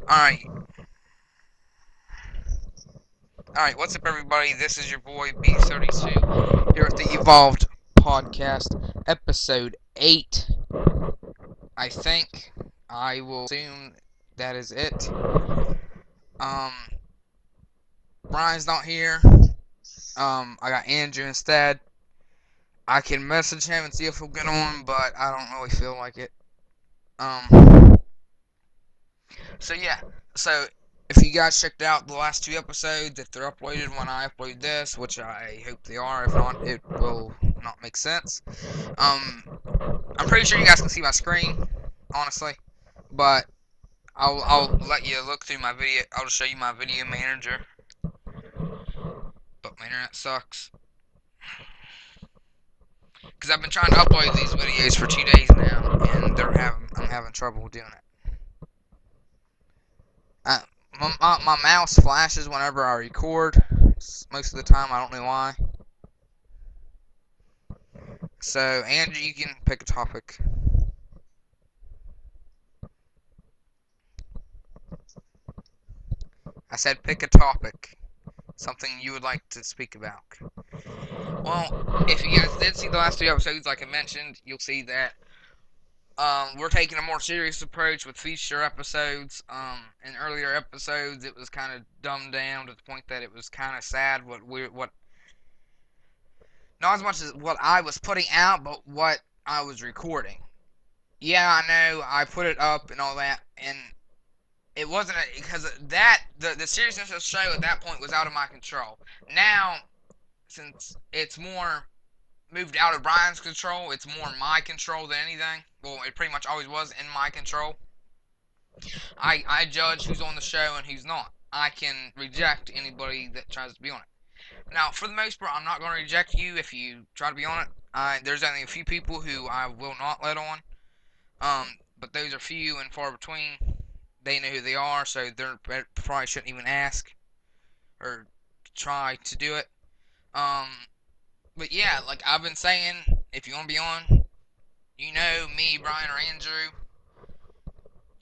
Alright, alright, what's up everybody? This is your boy B32 here at the Evolved Podcast, episode 8. I think I will assume that is it. Um, Brian's not here. I got Andrew instead. I can message him and see if he'll get on, but I don't really feel like it. So yeah, so if you guys checked out the last 2 episodes, if they're uploaded when I upload this, which I hope they are, if not, it will not make sense. I'm pretty sure you guys can see my screen, honestly, but I'll let you look through my video. I'll just show you my video manager, but my internet sucks because I've been trying to upload these videos for 2 days now, and I'm having trouble doing it. My mouse flashes whenever I record. Most of the time, I don't know why. So, Andrew, you can pick a topic. I said pick a topic. Something you would like to speak about. Well, if you guys did see the last 2 episodes, like I mentioned, you'll see that we're taking a more serious approach with feature episodes. In earlier episodes, it was kind of dumbed down to the point that it was kind of sad what not as much as what I was putting out, but what I was recording. Yeah, I know I put it up and all that, and it wasn't because that the seriousness of the show at that point was out of my control. Now, since it's more moved out of Brian's control, it's more my control than anything. Well, it pretty much always was in my control. I judge who's on the show and who's not. I can reject anybody that tries to be on it. Now, for the most part, I'm not going to reject you if you try to be on it. There's only a few people who I will not let on. But those are few and far between. They know who they are, so they probably shouldn't even ask or try to do it. But yeah, like I've been saying, if you want to be on, you know me, Brian, or Andrew.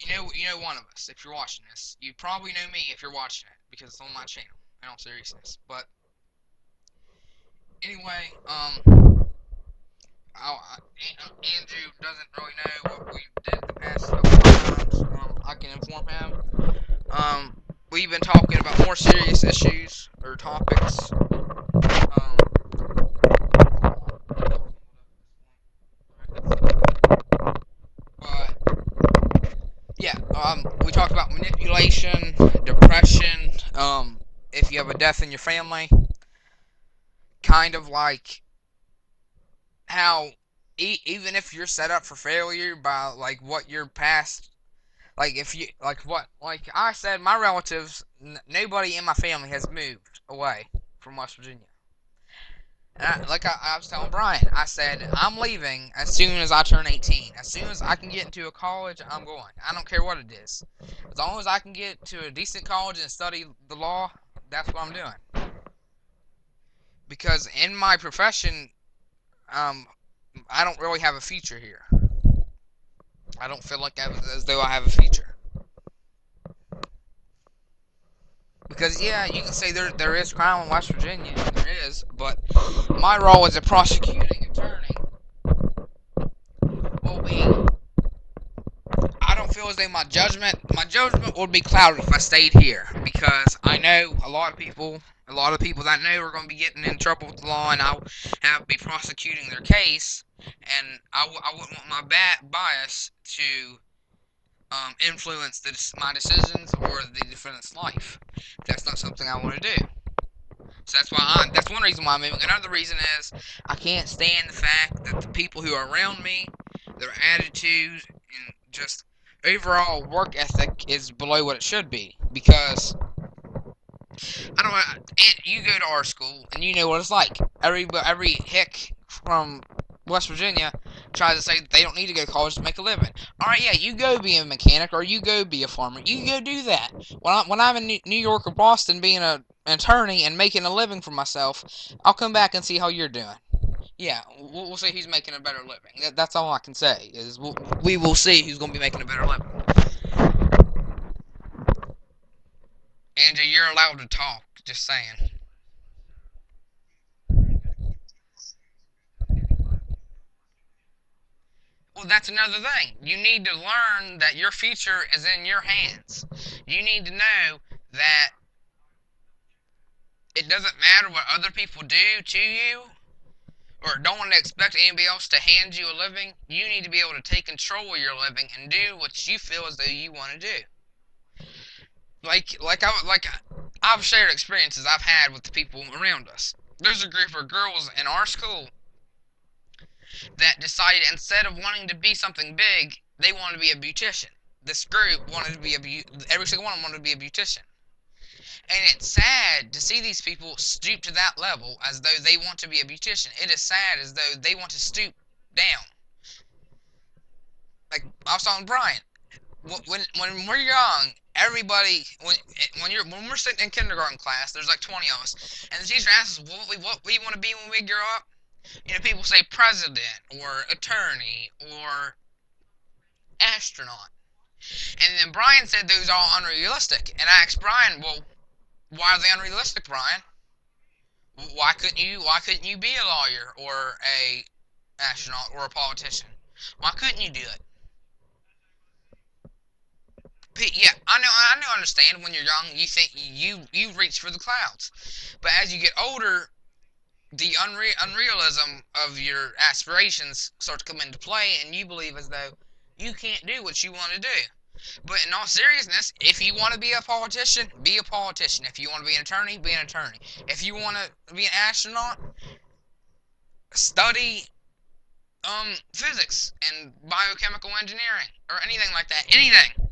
You know one of us if you're watching this. You probably know me if you're watching it because it's on my channel. In all seriousness, but anyway, Andrew doesn't really know what we did the past couple of times. I can inform him. We've been talking about more serious issues or topics. But yeah, we talked about manipulation, depression. If you have a death in your family, kind of like how even if you're set up for failure by like what your past, like if you like I said, my relatives, nobody in my family has moved away from West Virginia. And I was telling Brian, I said, I'm leaving as soon as I turn 18. As soon as I can get into a college, I'm going. I don't care what it is. As long as I can get to a decent college and study the law, that's what I'm doing. Because in my profession, I don't really have a future here. I don't feel like as though I have a future. Because, yeah, you can say there is crime in West Virginia, there is, but my role as a prosecuting attorney will be, I don't feel as though my judgment would be clouded if I stayed here, because I know a lot of people that I know are going to be getting in trouble with the law, and I'll be prosecuting their case, and I wouldn't want my bias to influence my decisions or the defendant's life. That's not something I want to do. So that's one reason why I'm moving. Another reason is I can't stand the fact that the people who are around me, their attitudes and just overall work ethic is below what it should be. Because I don't know, you go to our school and you know what it's like. Every hick from West Virginia tries to say that they don't need to go to college to make a living. Alright, yeah, you go be a mechanic or you go be a farmer. You go do that. When I'm in New York or Boston being an attorney and making a living for myself, I'll come back and see how you're doing. Yeah, we'll see who's making a better living. That's all I can say, is we will see who's going to be making a better living. Andrew, you're allowed to talk. Just saying. Well, that's another thing. You need to learn that your future is in your hands. You need to know that it doesn't matter what other people do to you, or don't want to expect anybody else to hand you a living. You need to be able to take control of your living and do what you feel as though you want to do. I've shared experiences I've had with the people around us. There's a group of girls in our school that decided instead of wanting to be something big, they wanted to be a beautician. This group wanted to be every single one wanted to be a beautician. And it's sad to see these people stoop to that level as though they want to be a beautician. It is sad as though they want to stoop down. Like I was telling Brian, when we're young, everybody when we're sitting in kindergarten class, there's like 20 of us, and the teacher asks us what we want to be when we grow up. You know, people say president or attorney or astronaut, and then Brian said those are all unrealistic. And I asked Brian, well, why are they unrealistic, Brian? Why couldn't you be a lawyer or a astronaut or a politician? Why couldn't you do it? Yeah, I know, understand. When you're young, you think you reach for the clouds, but as you get older, the unrealism of your aspirations start to come into play, and you believe as though you can't do what you want to do. But in all seriousness, if you want to be a politician, be a politician. If you want to be an attorney, be an attorney. If you want to be an astronaut, study physics and biochemical engineering or anything like that. Anything.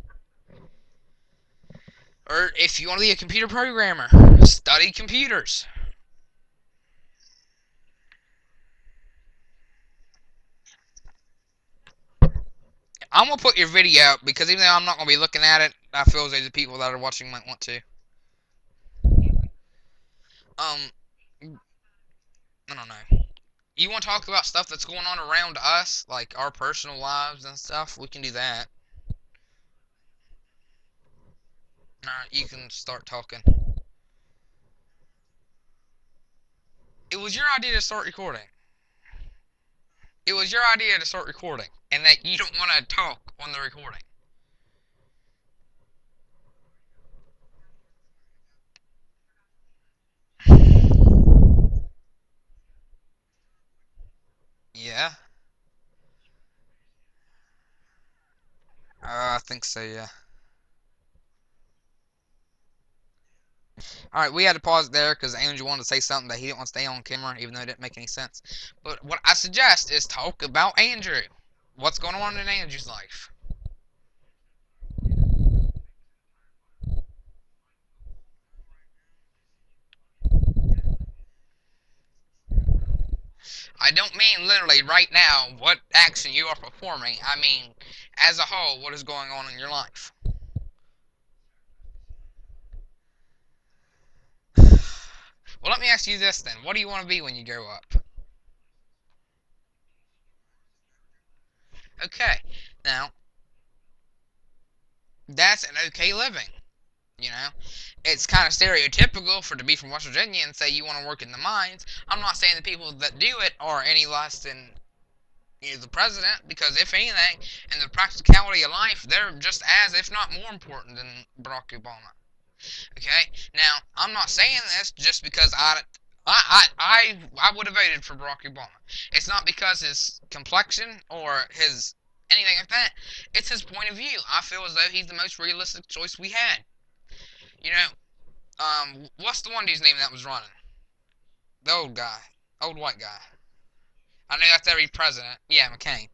Or if you want to be a computer programmer, study computers. I'm going to put your video up because even though I'm not going to be looking at it, I feel as though the people that are watching might want to. I don't know. You want to talk about stuff that's going on around us, like our personal lives and stuff? We can do that. Alright, you can start talking. It was your idea to start recording. It was your idea to start recording, and that you don't want to talk on the recording. Yeah? I think so, yeah. Alright, we had to pause it there because Andrew wanted to say something that he didn't want to stay on camera, even though it didn't make any sense. But what I suggest is talk about Andrew. What's going on in Andrew's life? I don't mean literally right now what action you are performing. I mean, as a whole, what is going on in your life? Well, let me ask you this then. What do you want to be when you grow up? Okay, now, that's an okay living. You know, it's kind of stereotypical for to be from West Virginia and say you want to work in the mines. I'm not saying the people that do it are any less than the president, because if anything, in the practicality of life, they're just as, if not more important than Barack Obama. Okay, now I'm not saying this just because I would have voted for Barack Obama. It's not because his complexion or his anything like that. It's his point of view. I feel as though he's the most realistic choice we had. You know, what's the one dude's name that was running? The old guy, old white guy. I know that's every president. Yeah, McCain.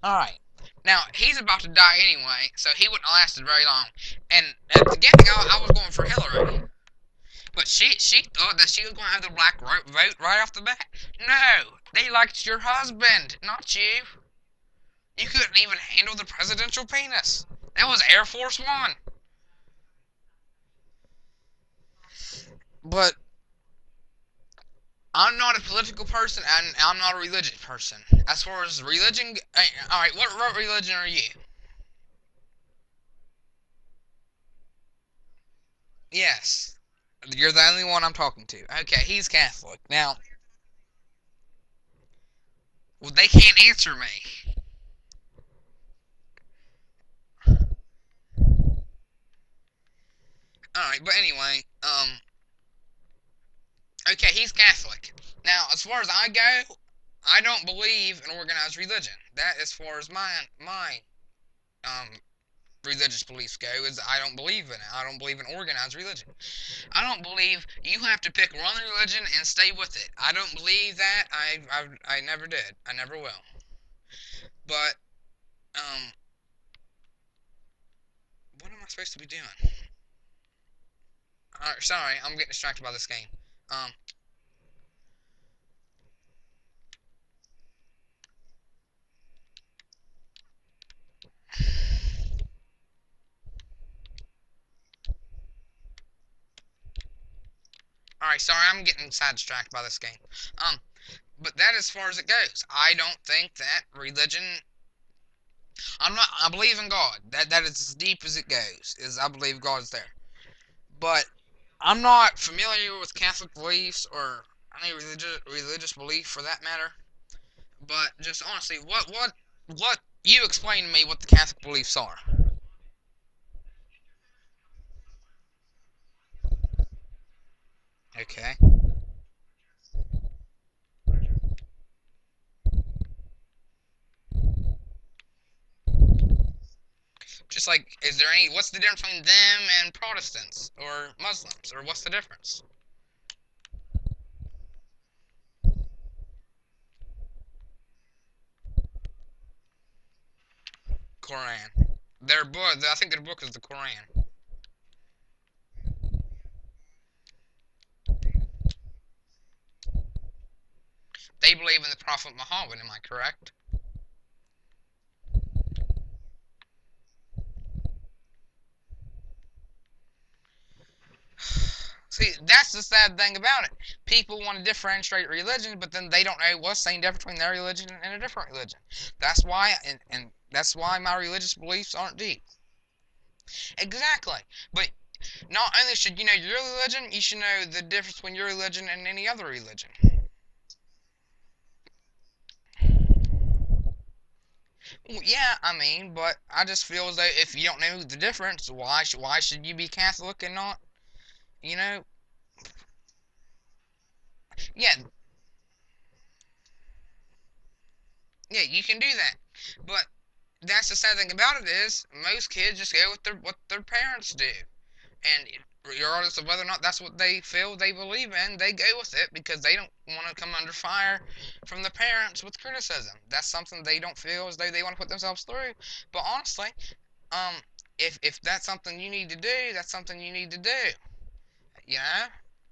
All right. Now, he's about to die anyway, so he wouldn't have lasted very long. And at the beginning, I was going for Hillary. But she thought that she was going to have the black vote right off the bat. No, they liked your husband, not you. You couldn't even handle the presidential penis. That was Air Force One. But I'm not a political person, and I'm not a religious person. As far as religion, alright, what religion are you? Yes. You're the only one I'm talking to. Okay, he's Catholic. Now, well, they can't answer me. Alright, but anyway, okay, he's Catholic. Now, as far as I go, I don't believe in organized religion. That, as far as my um religious beliefs go, is I don't believe in it. I don't believe in organized religion. I don't believe you have to pick one religion and stay with it. I don't believe that. I never did. I never will. But um, what am I supposed to be doing? Sorry, I'm getting distracted by this game. Um, all right, sorry, I'm getting sidetracked by this game. But that as far as it goes. I don't think that religion. I believe in God. That is as deep as it goes. Is I believe God's there. But I'm not familiar with Catholic beliefs or any religious belief for that matter. But just honestly, what you explain to me what the Catholic beliefs are? Okay. Just like, is there any? What's the difference between them and Protestants or Muslims, or what's the difference? Quran. Their book. I think their book is the Quran. They believe in the Prophet Muhammad. Am I correct? See, that's the sad thing about it. People want to differentiate religion, but then they don't know what's the difference between their religion and a different religion. That's why, and that's why my religious beliefs aren't deep. Exactly. But not only should you know your religion, you should know the difference between your religion and any other religion. Well, yeah, I mean, but I just feel as though if you don't know the difference, why should you be Catholic and not, you know? Yeah, yeah, you can do that. But that's the sad thing about it is most kids just go with what their parents do, and regardless of whether or not that's what they feel they believe in, they go with it because they don't want to come under fire from the parents with criticism. That's something they don't feel as though they want to put themselves through. But honestly, um, if that's something you need to do, that's something you need to do. You know?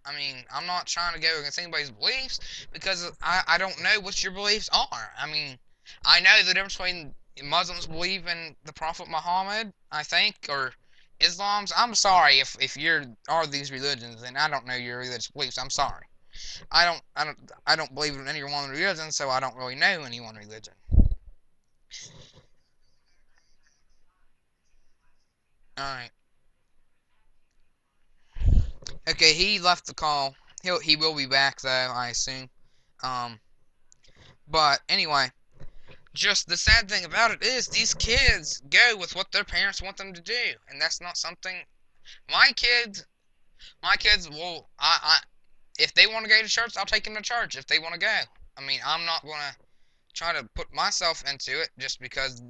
I mean, I'm not trying to go against anybody's beliefs because I don't know what your beliefs are. I mean, I know the difference between Muslims believe in the Prophet Muhammad, I think, or Islam's. I'm sorry if you're are these religions and I don't know your religious beliefs. I'm sorry. I don't believe in any one religion, so I don't really know any one religion. All right. Okay, he left the call. He will be back though, I assume. Um, but anyway, just the sad thing about it is these kids go with what their parents want them to do, and that's not something my kids will if they want to go to church, I'll take them to church if they want to go. I mean, I'm not going to try to put myself into it just because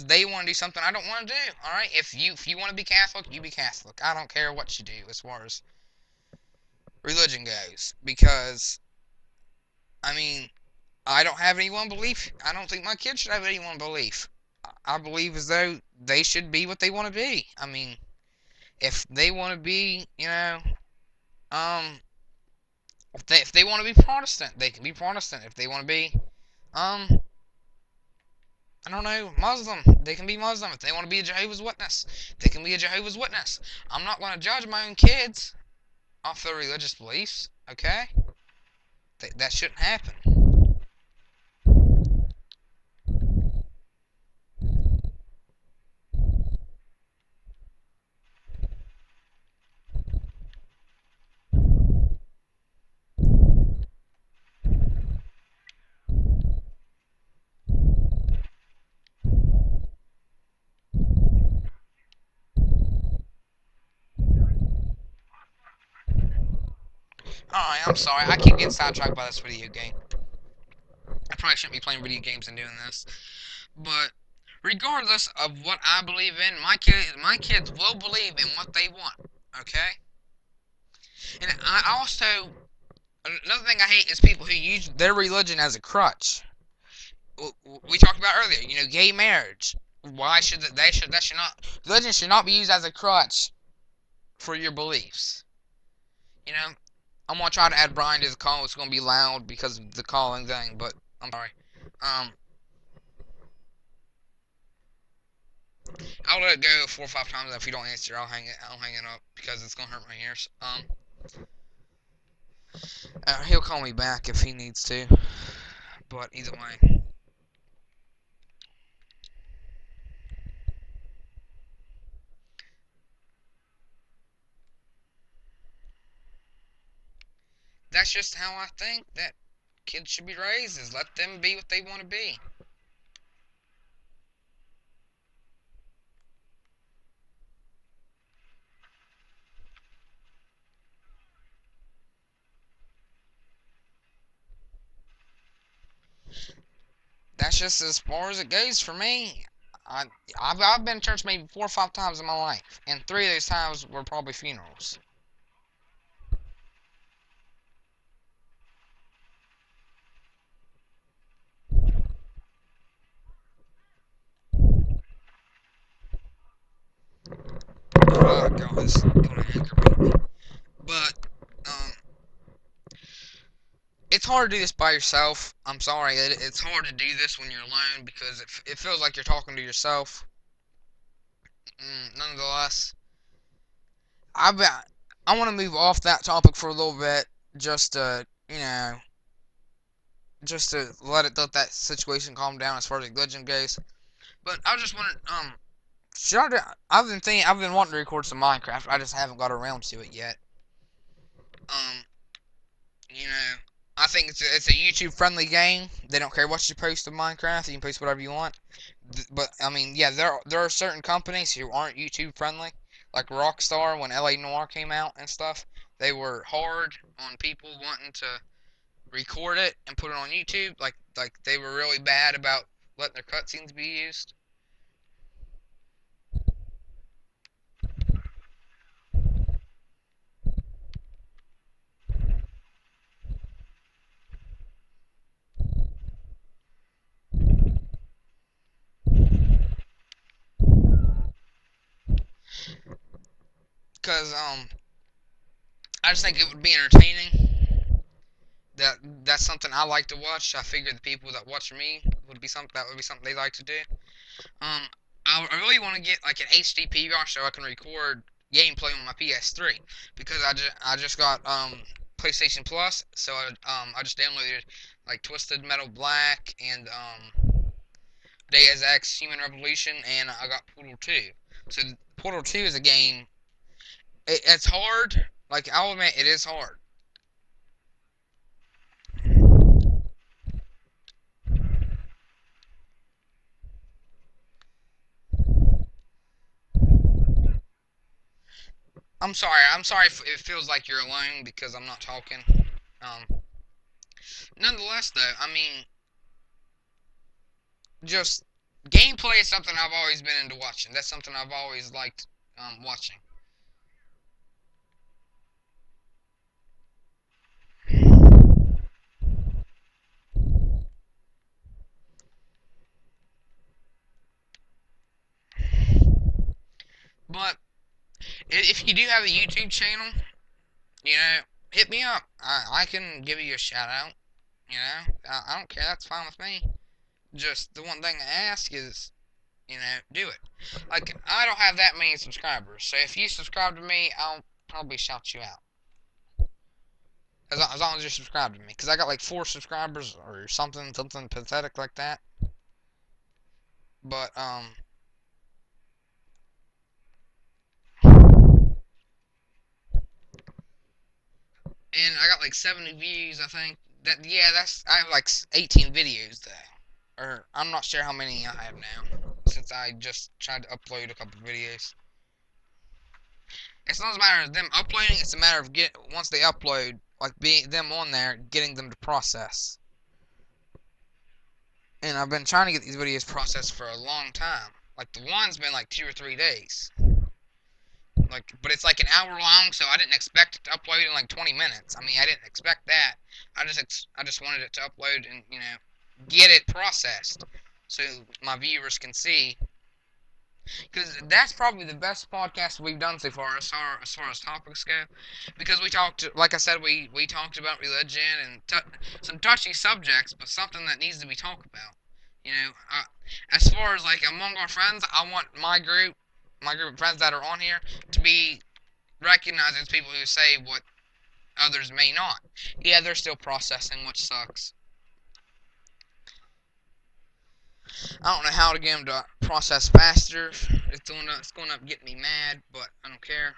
they want to do something I don't want to do. All right? If you want to be Catholic, you be Catholic. I don't care what you do as far as religion goes because I mean, I don't have any one belief. I don't think my kids should have any one belief. I believe as though they should be what they want to be. I mean, if they want to be, um, if they want to be Protestant, they can be Protestant. If they want to be, um, I don't know, Muslim, they can be Muslim. If they want to be a Jehovah's Witness, they can be a Jehovah's Witness. I'm not going to judge my own kids off their religious beliefs. Okay, that shouldn't happen. Alright, I'm sorry. I keep getting sidetracked by this video game. I probably shouldn't be playing video games and doing this. But regardless of what I believe in, my kids will believe in what they want. Okay? And I also, another thing I hate is people who use their religion as a crutch. We talked about earlier, gay marriage. Why should that should not religion should not be used as a crutch for your beliefs. You know, I'm gonna try to add Brian to the call. It's gonna be loud because of the calling thing, but I'm sorry. Um, I'll let it go 4 or 5 times. If you don't answer, I'll hang it up because it's gonna hurt my ears. He'll call me back if he needs to. But either way, that's just how I think that kids should be raised. Is let them be what they want to be. That's just as far as it goes for me. I, I've been to church maybe 4 or 5 times in my life, and 3 of those times were probably funerals. Oh God, it's gonna aggravate me. But um, it's hard to do this by yourself. I'm sorry, it's hard to do this when you're alone because it feels like you're talking to yourself. Nonetheless, I I want to move off that topic for a little bit, just to just to let that situation calm down as far as religion goes. But I just wanted should I do, I've been wanting to record some Minecraft. I just haven't got around to it yet. Um, you know, I think it's a YouTube friendly game. They don't care what you post of Minecraft. You can post whatever you want. But I mean, yeah, there are certain companies who aren't YouTube friendly, like Rockstar when LA Noire came out and stuff. They were hard on people wanting to record it and put it on YouTube. Like they were really bad about letting their cutscenes be used. Cause I just think it would be entertaining. That's something I like to watch. I figure the people that watch me would be something they like to do. Um, I really want to get like an HD PVR so I can record gameplay on my PS3 because I just got PlayStation Plus, so I just downloaded like Twisted Metal Black and Deus Ex Human Revolution, and I got Portal 2. So Portal 2 is a game. It's hard. Like I'll admit, it is hard. I'm sorry. I'm sorry if it feels like you're alone because I'm not talking. Um, Nonetheless, though, I mean, just gameplay is something I've always been into watching. That's something I've always liked watching. But if you do have a YouTube channel, hit me up. I can give you a shout out. I don't care. That's fine with me. Just the one thing I ask is, do it. Like, I don't have that many subscribers, so if you subscribe to me, I'll probably shout you out. As long as you're subscribed to me. Because I got like 4 subscribers or something pathetic like that. But, and I got like 70 views, I think. Yeah, I have like 18 videos though. Or, I'm not sure how many I have now. Since I just tried to upload a couple videos. It's not a matter of them uploading, it's a matter of once they upload, like being them on there, getting them to process. And I've been trying to get these videos processed for a long time. Like the one's been like 2 or 3 days. Like, but it's like an hour long, so I didn't expect it to upload in like 20 minutes. I mean, I didn't expect that. I just wanted it to upload and get it processed, so my viewers can see. Because that's probably the best podcast we've done so far, as far as topics go. Because we talked, like I said, we talked about religion and some touchy subjects, but something that needs to be talked about. As far as like among our friends, I want my group of friends that are on here, to be recognized as people who say what others may not. Yeah, they're still processing, which sucks. I don't know how to get them to process faster. It's going to get me mad, but I don't care.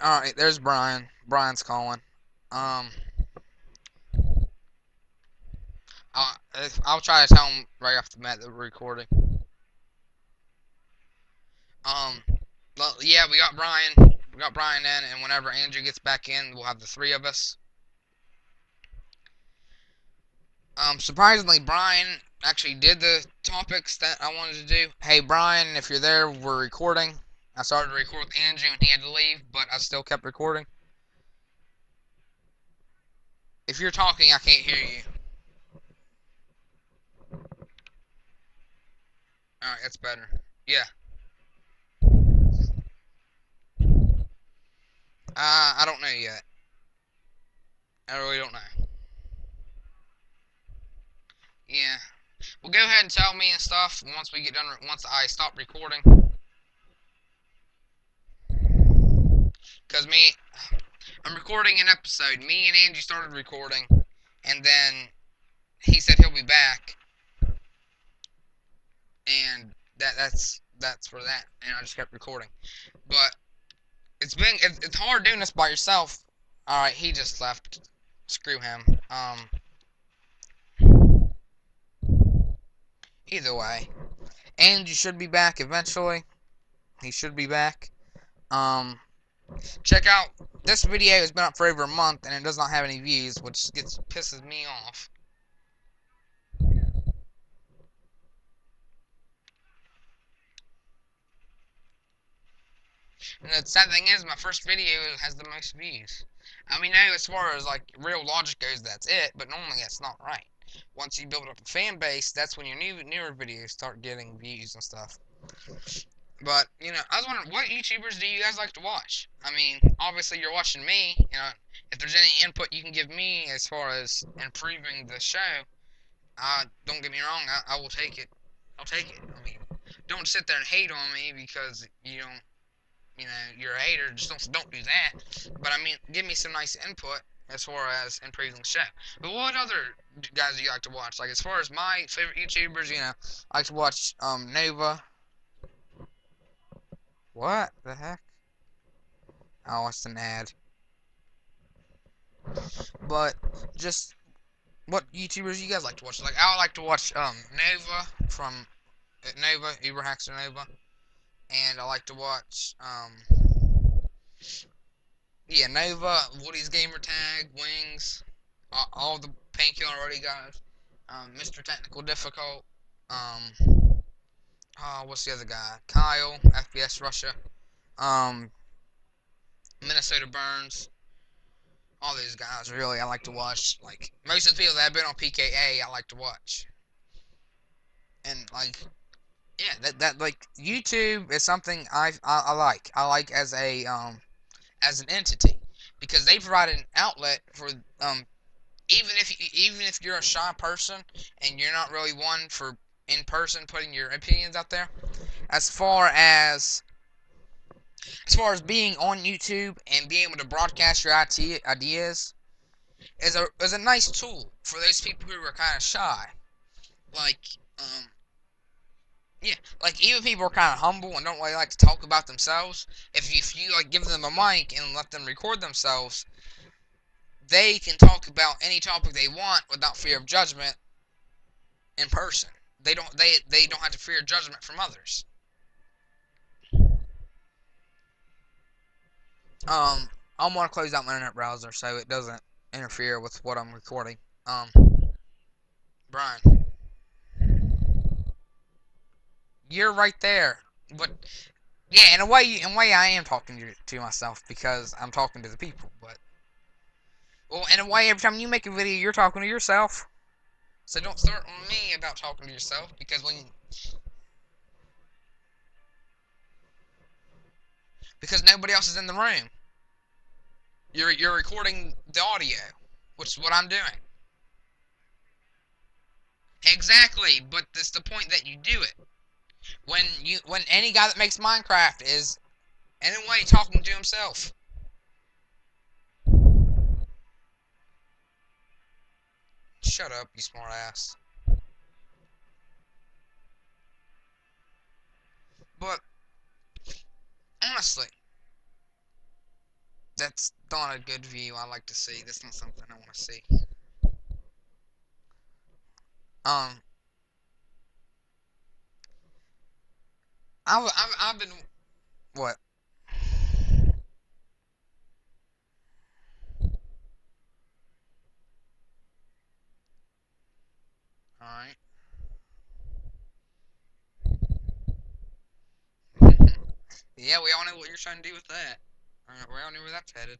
All right, there's Brian. Brian's calling. Um, I'll try to tell him right off the bat that we're recording. Well, yeah, we got Brian. We got Brian in, and whenever Andrew gets back in, we'll have the three of us. Surprisingly, Brian actually did the topics that I wanted to do. Hey, Brian, if you're there, we're recording. I started to record with Andrew, and he had to leave, but I still kept recording. If you're talking, I can't hear you. Alright, that's better. Yeah. I don't know yet. I really don't know. Yeah. Well, go ahead and tell me and stuff once we get done. Once I stop recording. Cause I'm recording an episode. Me and Angie started recording, and then he said he'll be back, and that's for that. And I just kept recording. But it's hard doing this by yourself. All right, he just left. Screw him. Either way, and you should be back eventually. He should be back. Check out this video has been up for over a month and it does not have any views, which pisses me off. And the sad thing is, my first video has the most views. I mean, no, as far as like real logic goes, that's it. But normally, that's not right. Once you build up a fan base, that's when your newer videos start getting views and stuff. But I was wondering, what YouTubers do you guys like to watch? I mean, obviously you're watching me. If there's any input you can give me as far as improving the show, don't get me wrong, I will take it. I'll take it. I mean, don't sit there and hate on me because you're a hater. Just don't do that. But I mean, give me some nice input as far as improving the show. But what other guys do you like to watch? Like, as far as my favorite YouTubers, I like to watch Nova. What the heck? Oh, it's an ad. But just what YouTubers you guys like to watch? Like, I like to watch Nova from Nova, Uberhaxer Nova, and I like to watch yeah, Nova, Woody's Gamer Tag, Wings, all the Painkiller already guys, Mr. Technical Difficult, what's the other guy? Kyle, FPS Russia, Minnesota Burns. All these guys, really, I like to watch. Like, most of the people that have been on PKA, I like to watch. And, like, yeah, that like, YouTube is something I like. I like as an entity. Because they provide an outlet for, even if you're a shy person, and you're not really one for, in person, putting your opinions out there, as far as being on YouTube and being able to broadcast your ideas is a nice tool for those people who are kind of shy. Like, yeah, like even people who are kind of humble and don't really like to talk about themselves. If you like give them a mic and let them record themselves, they can talk about any topic they want without fear of judgment in person. They don't have to fear judgment from others. I'm gonna close out my internet browser so it doesn't interfere with what I'm recording. Brian, you're right there. But yeah, in a way, I am talking to myself because I'm talking to the people. But well, in a way, every time you make a video, you're talking to yourself. So don't start on me about talking to yourself because nobody else is in the room. You're recording the audio, which is what I'm doing. Exactly, but that's the point that you do it. When any guy that makes Minecraft is in a way talking to himself. Shut up, you smart ass. But honestly, that's not a good view I like to see. That's not something I want to see. Um, I've been what? All right. Yeah, we all know what you're trying to do with that. We all know where that's headed.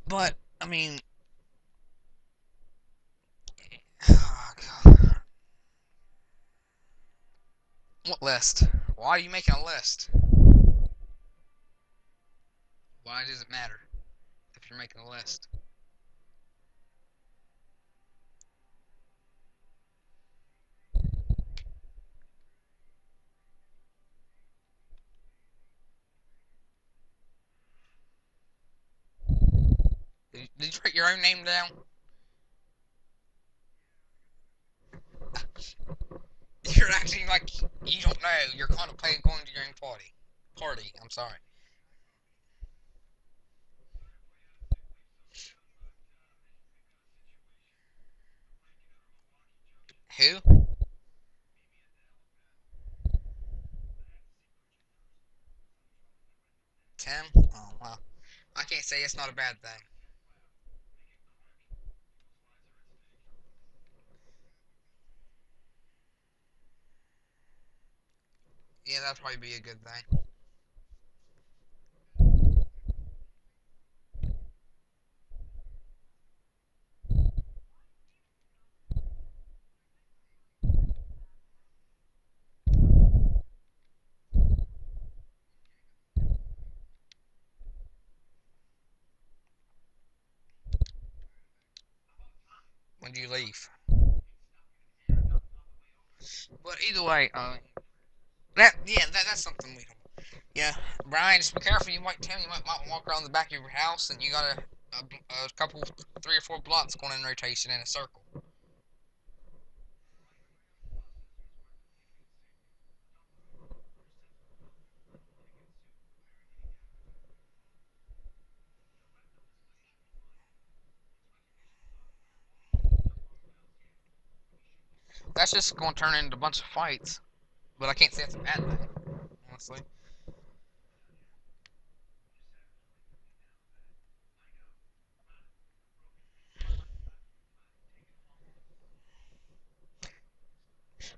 But I mean, oh God. What list? Why are you making a list? Why does it matter if you're making a list? Did you write your own name down? You're acting like you don't know. You're contemplating going to your own party. Party. I'm sorry. Who? Tim? Oh well. I can't say it's not a bad thing. Yeah, that'd probably be a good thing. When do you leave? But either way, that's something we don't. Yeah, Brian, just be careful. You might walk around the back of your house and you got a couple, 3 or 4 blocks going in rotation in a circle. That's just going to turn into a bunch of fights. But I can't say it's a bad thing, honestly.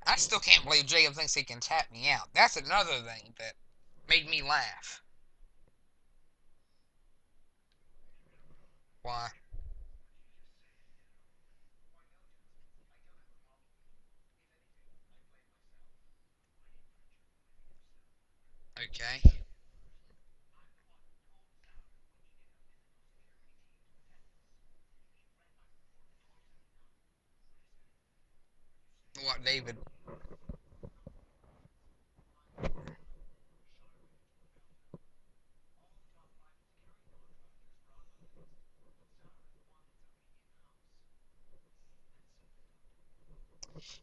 I still can't believe Jacob thinks he can tap me out. That's another thing that made me laugh. Why? Okay. What, David?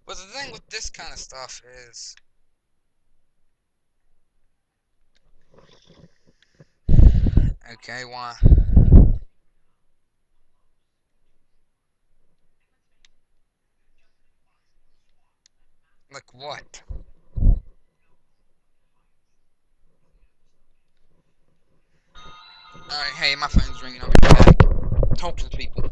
But the thing with this kind of stuff is, okay, why? Like what? Alright, hey, my phone's ringing. I'll be right back. Talk to the people.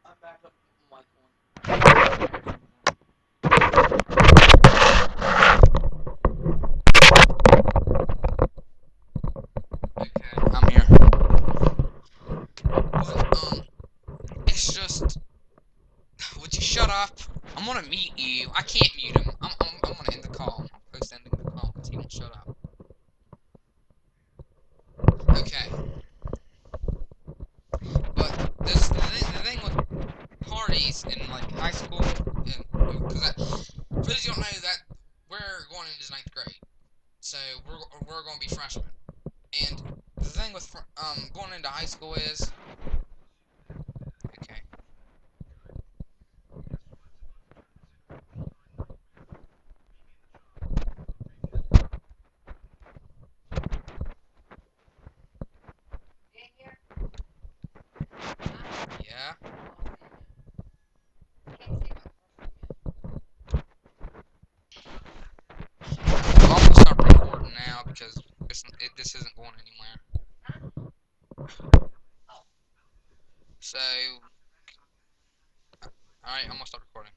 I'm back up mic on. Okay, I'm here. But, it's just, would you shut up? I'm gonna mute you. I can't mute him. I'm gonna end the call. I'll post ending the call because he won't shut up. Okay. But the thing with parties in like high school, because for those you don't know that we're going into ninth grade, so we're going to be freshmen. And the thing with going into high school is, okay. Yeah. Well, I'm gonna stop recording now because this isn't going anywhere. So, alright, I'm gonna stop recording.